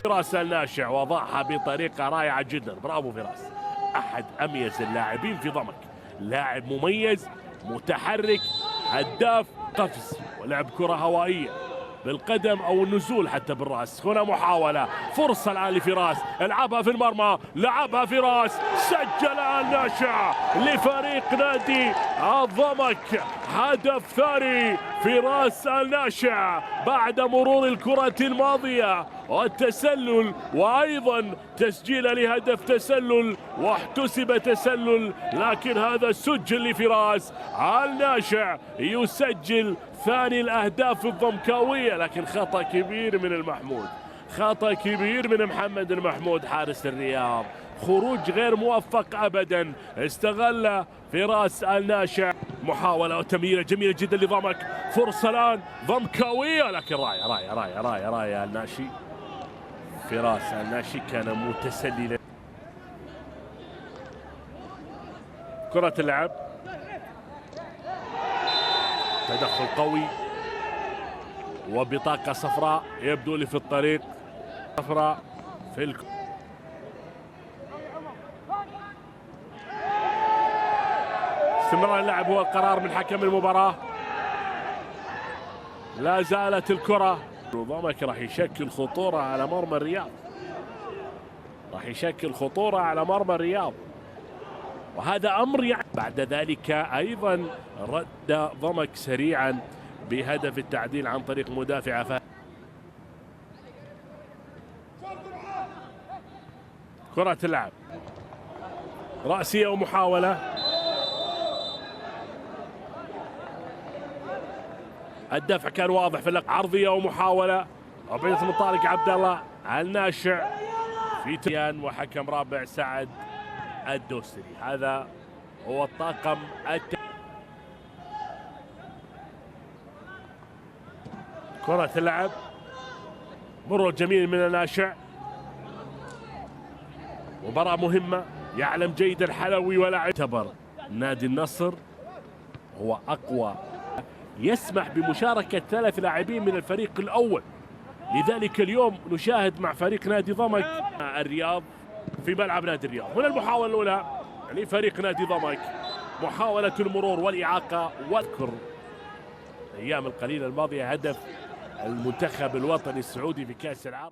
فراس الناشع وضعها بطريقة رائعة جدا. برافو فراس، أحد أميز اللاعبين في ضمك، لاعب مميز متحرك هداف قفز ولعب كرة هوائية بالقدم او النزول حتى بالراس. هنا محاولة، فرصة الان لفراس، العبها في المرمى، لعبها فراس، سجل الناشع لفريق نادي الضمك هدف ثاني. فراس الناشع بعد مرور الكرة الماضية والتسلل وايضا تسجيل لهدف تسلل واحتسب تسلل، لكن هذا سجل لفراس الناشع يسجل ثاني الاهداف الضمكاويه. لكن خطا كبير من المحمود، خطا كبير من محمد المحمود حارس الرياض، خروج غير موفق ابدا. استغل فراس الناشع محاوله وتمريره جميله جدا لضمك، فرصه الان ضمكاويه، لكن رايه رايه رايه رايه رايه الناشي. فراس الناشي كان متسللا. كرة اللعب، تدخل قوي وبطاقة صفراء يبدو لي في الطريق، صفراء في استمرار اللعب هو القرار من حكم المباراة. لا زالت الكرة، ضمك راح يشكل خطورة على مرمى الرياض، راح يشكل خطورة على مرمى الرياض، وهذا أمر يعني. بعد ذلك أيضا رد ضمك سريعا بهدف التعديل عن طريق مدافع. كرة اللعب رأسية ومحاولة، الدفع كان واضح في اللقطة، عرضية ومحاولة وبعيدة من طارق عبد الله الناشع في تيان وحكم رابع سعد الدوسري. هذا هو الطاقم كرة اللعب، مرور جميل من الناشع، مباراة مهمة يعلم جيد الحلوي ولاعب. يعتبر نادي النصر هو أقوى، يسمح بمشاركة 3 لاعبين من الفريق الأول، لذلك اليوم نشاهد مع فريق نادي ضمك الرياض في ملعب نادي الرياض. هنا المحاولة الأولى لفريق نادي ضمك، محاولة المرور والإعاقة. واذكر الأيام القليلة الماضية هدف المنتخب الوطني السعودي في كأس العالم.